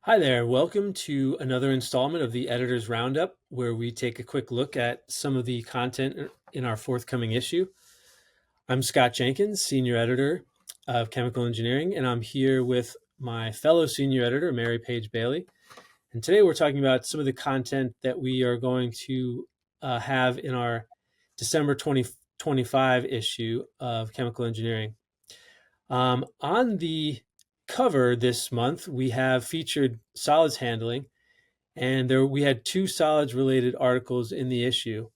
Hi there. Welcome to another installment of the Editor's Roundup, where we take a quick look at some of the content in our forthcoming issue. I'm Scott Jenkins, Senior Editor of Chemical Engineering, and I'm here with my fellow Senior Editor, Mary Page Bailey. And today we're talking about some of the content that we are going to have in our December 2025 issue of Chemical Engineering. On the cover this month, we have featured solids handling, and we had two solids related articles in the issue.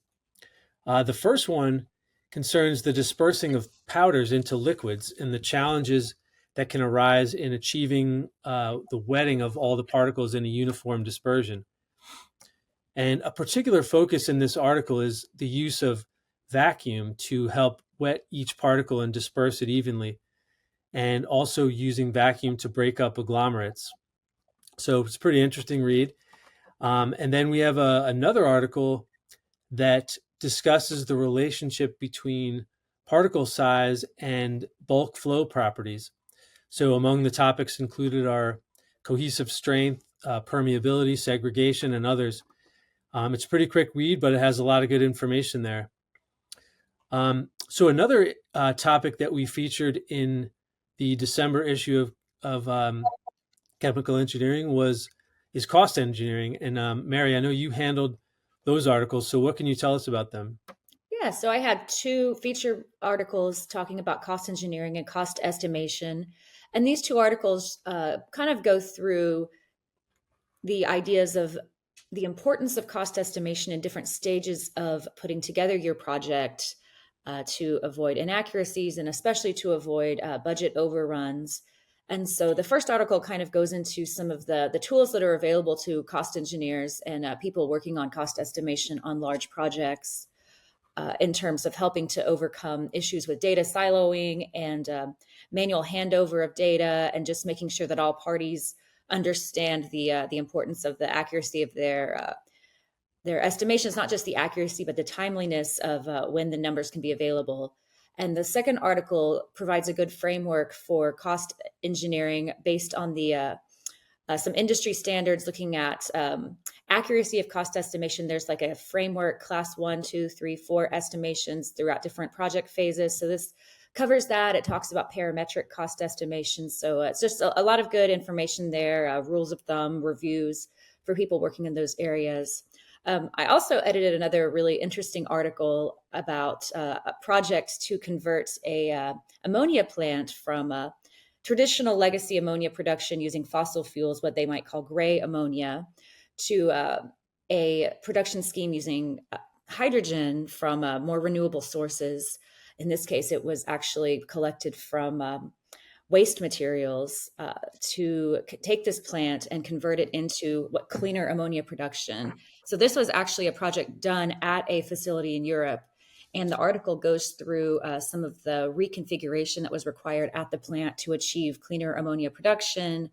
The first one concerns the dispersing of powders into liquids and the challenges that can arise in achieving the wetting of all the particles in a uniform dispersion. And a particular focus in this article is the use of vacuum to help wet each particle and disperse it evenly, and also using vacuum to break up agglomerates. So it's a pretty interesting read. And then we have another article that discusses the relationship between particle size and bulk flow properties. So among the topics included are cohesive strength, permeability, segregation, and others. It's a pretty quick read, but it has a lot of good information there. So another topic that we featured in the December issue of Chemical Engineering is cost engineering. And Mary, I know you handled those articles. So what can you tell us about them? Yeah, so I had two feature articles talking about cost engineering and cost estimation. And these two articles kind of go through the ideas of the importance of cost estimation in different stages of putting together your project to avoid inaccuracies and especially to avoid budget overruns. And so the first article kind of goes into some of the tools that are available to cost engineers and people working on cost estimation on large projects in terms of helping to overcome issues with data siloing and manual handover of data, and just making sure that all parties understand the importance of the accuracy of their estimations, not just the accuracy, but the timeliness of when the numbers can be available. And the second article provides a good framework for cost engineering based on the some industry standards looking at accuracy of cost estimation. There's like a framework, class 1, 2, 3, 4 estimations throughout different project phases. So this covers that. It talks about parametric cost estimation. So it's just a lot of good information there, rules of thumb, reviews for people working in those areas. I also edited another really interesting article about a project to convert a ammonia plant from traditional legacy ammonia production using fossil fuels, what they might call gray ammonia, to a production scheme using hydrogen from more renewable sources. In this case, it was actually collected from waste materials to take this plant and convert it into what cleaner ammonia production. So this was actually a project done at a facility in Europe. And the article goes through some of the reconfiguration that was required at the plant to achieve cleaner ammonia production,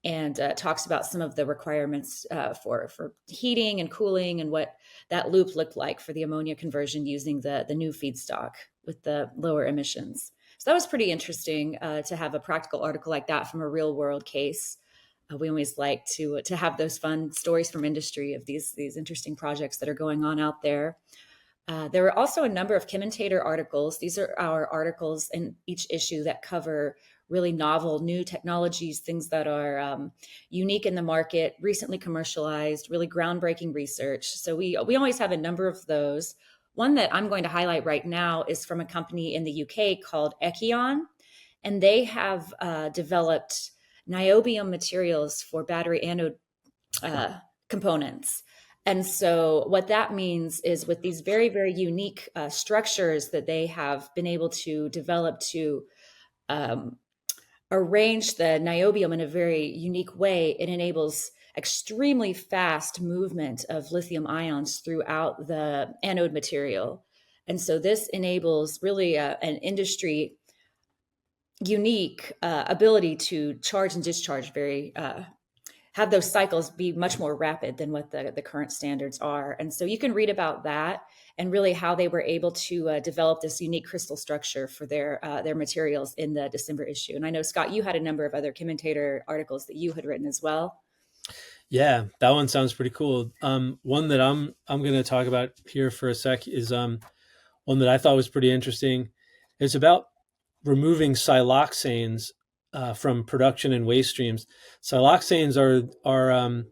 and talks about some of the requirements for heating and cooling and what that loop looked like for the ammonia conversion using the new feedstock with the lower emissions. So that was pretty interesting to have a practical article like that from a real world case. We always like to have those fun stories from industry of these interesting projects that are going on out there. There were also a number of commentator articles. These are our articles in each issue that cover really novel new technologies, things that are unique in the market, recently commercialized, really groundbreaking research. So we always have a number of those. One that I'm going to highlight right now is from a company in the UK called Ekion, and they have developed niobium materials for battery anode components. And so, what that means is with these very, very unique structures that they have been able to develop to um, arrange the niobium in a very unique way, it enables extremely fast movement of lithium ions throughout the anode material. And so, this enables really an industry unique ability to charge and discharge very have those cycles be much more rapid than what the current standards are. And so you can read about that and really how they were able to develop this unique crystal structure for their materials in the December issue. And I know, Scott, you had a number of other commentator articles that you had written as well. Yeah, that one sounds pretty cool. One that I'm going to talk about here for a sec is one that I thought was pretty interesting. It's about removing siloxanes from production and waste streams. Siloxanes are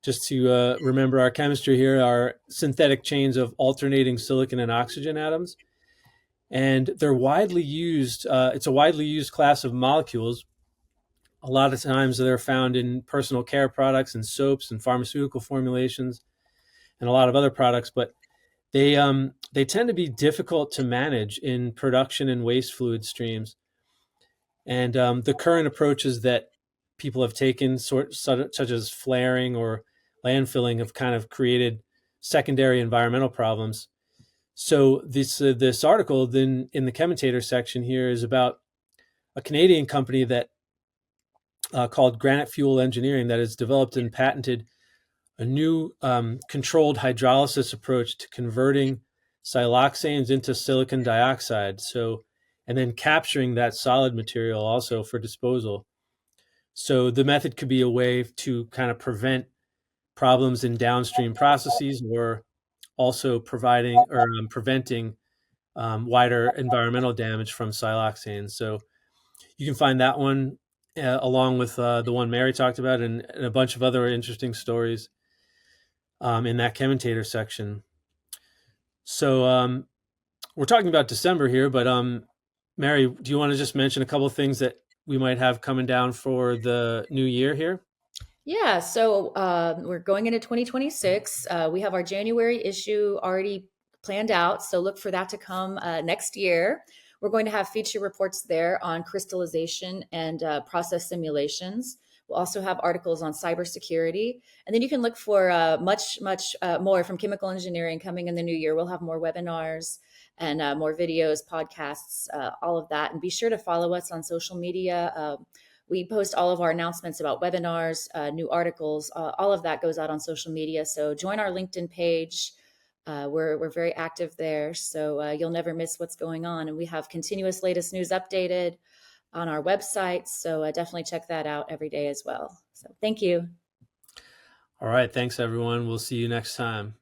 just to remember our chemistry here, are synthetic chains of alternating silicon and oxygen atoms, and they're widely used. It's a widely used class of molecules. A lot of times they're found in personal care products and soaps and pharmaceutical formulations and a lot of other products, but they tend to be difficult to manage in production and waste fluid streams. And the current approaches that people have taken, such as flaring or landfilling, have kind of created secondary environmental problems. So this article then in the commentator section here is about a Canadian company that called Granite Fuel Engineering that has developed and patented a new controlled hydrolysis approach to converting siloxanes into silicon dioxide. So, and then capturing that solid material also for disposal. So the method could be a way to kind of prevent problems in downstream processes, or also providing or preventing wider environmental damage from siloxanes. So you can find that one along with the one Mary talked about, and a bunch of other interesting stories in that commentator section. So we're talking about December here, but Mary, do you want to just mention a couple of things that we might have coming down for the new year here? Yeah, so we're going into 2026. We have our January issue already planned out, so look for that to come next year. We're going to have feature reports there on crystallization and process simulations. We'll also have articles on cybersecurity, and then you can look for much more from chemical engineering coming in the new year. We'll have more webinars and more videos, podcasts, all of that. And be sure to follow us on social media. We post all of our announcements about webinars, new articles, all of that goes out on social media. So join our LinkedIn page. We're very active there, so you'll never miss what's going on. And we have continuous latest news updated on our website. So definitely check that out every day as well. So thank you. All right. Thanks, everyone. We'll see you next time.